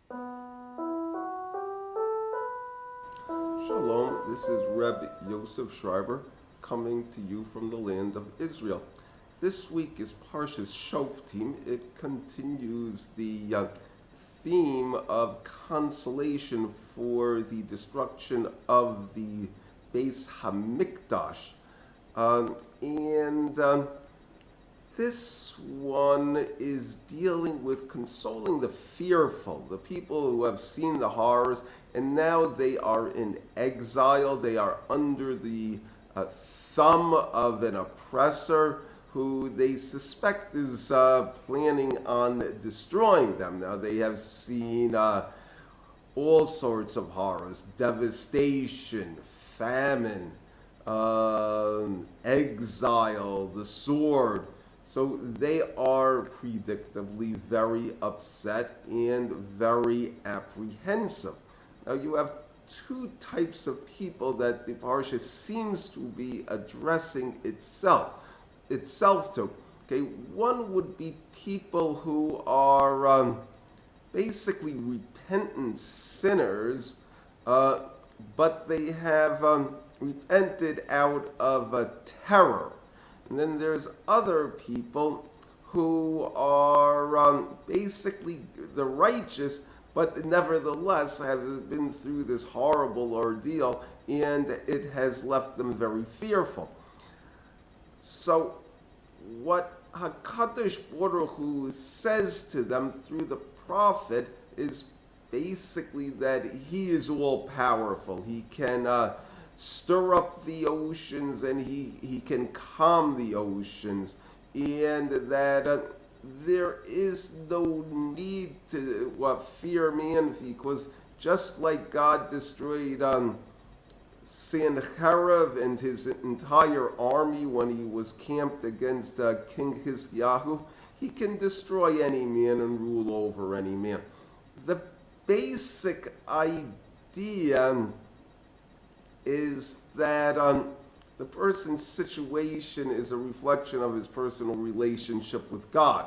Shalom, this is Reb Yoseph Schreiber coming to you from the land of Israel. This week is Parshas Shoftim. It continues the theme of consolation for the destruction of the Beis Hamikdash. And this one is dealing with consoling the fearful, the people who have seen the horrors, and now they are in exile. They are under the thumb of an oppressor who they suspect is planning on destroying them. Now they have seen all sorts of horrors, devastation, famine, exile, the sword. So they are predictably very upset and very apprehensive. Now you have two types of people that the parsha seems to be addressing itself to. Okay, one would be people who are basically repentant sinners, but they have repented out of terror. And then there's other people who are basically the righteous, but nevertheless have been through this horrible ordeal, and it has left them very fearful. So what HaKadosh Baruch Hu says to them through the prophet is basically that he is all powerful. He can stir up the oceans, and he can calm the oceans, and that there is no need to fear man, because just like God destroyed Sanherib and his entire army when he was camped against King Hisyahu, he can destroy any man and rule over any man. The basic idea is that the person's situation is a reflection of his personal relationship with God.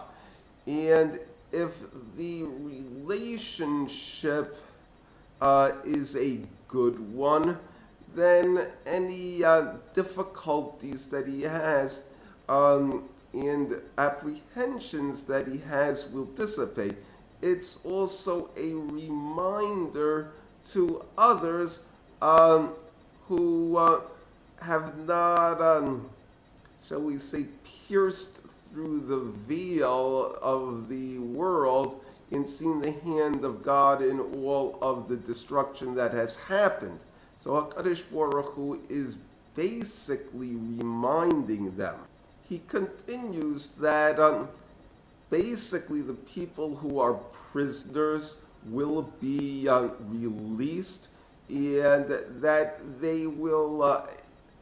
And if the relationship is a good one, then any difficulties that he has and apprehensions that he has will dissipate. It's also a reminder to others who have not, shall we say, pierced through the veil of the world and seen the hand of God in all of the destruction that has happened. So HaKadosh Baruch Hu is basically reminding them. He continues that basically the people who are prisoners will be released, and that they will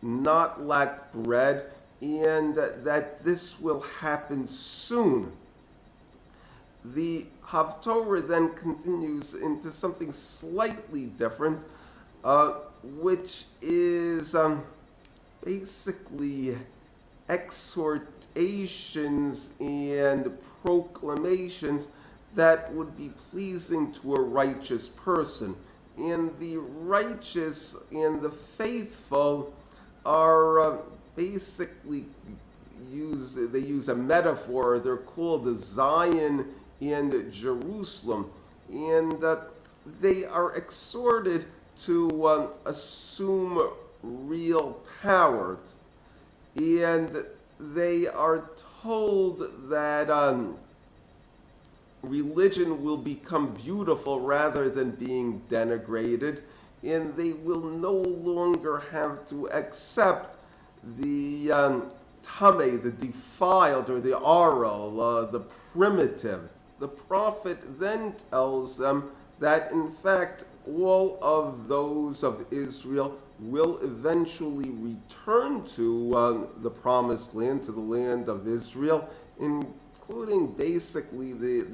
not lack bread, and that this will happen soon. The Haftorah then continues into something slightly different, which is basically exhortations and proclamations that would be pleasing to a righteous person. And the righteous and the faithful are basically they use a metaphor. They're called the Zion and Jerusalem, and they are exhorted to assume real power, and they are told that religion will become beautiful rather than being denigrated, and they will no longer have to accept the tameh, the defiled, or the aral, the primitive. The prophet then tells them that in fact all of those of Israel will eventually return to the promised land, to the land of Israel, including basically the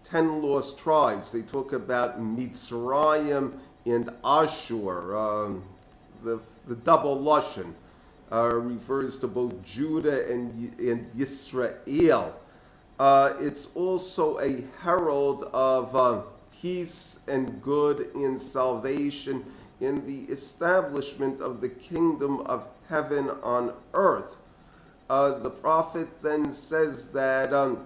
10 lost tribes. They talk about Mitzrayim and Ashur. The double lashon refers to both Judah and Yisrael. It's also a herald of peace and good in salvation, in the establishment of the kingdom of heaven on earth. The prophet then says that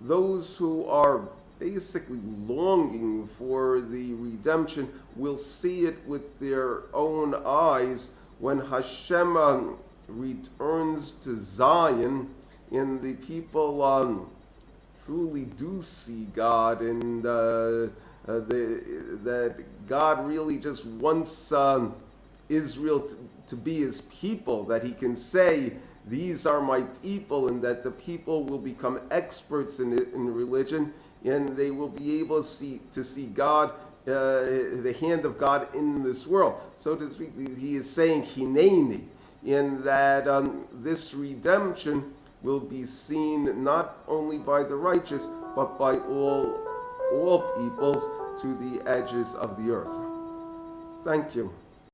those who are basically longing for the redemption will see it with their own eyes when Hashem returns to Zion, and the people truly do see God, and that God really just wants Israel to be his people, that he can say, these are my people, and that the people will become experts in religion, and they will be able to see God, the hand of God in this world. So to speak, he is saying Hineni, in that this redemption will be seen not only by the righteous, but by all peoples to the edges of the earth. Thank you.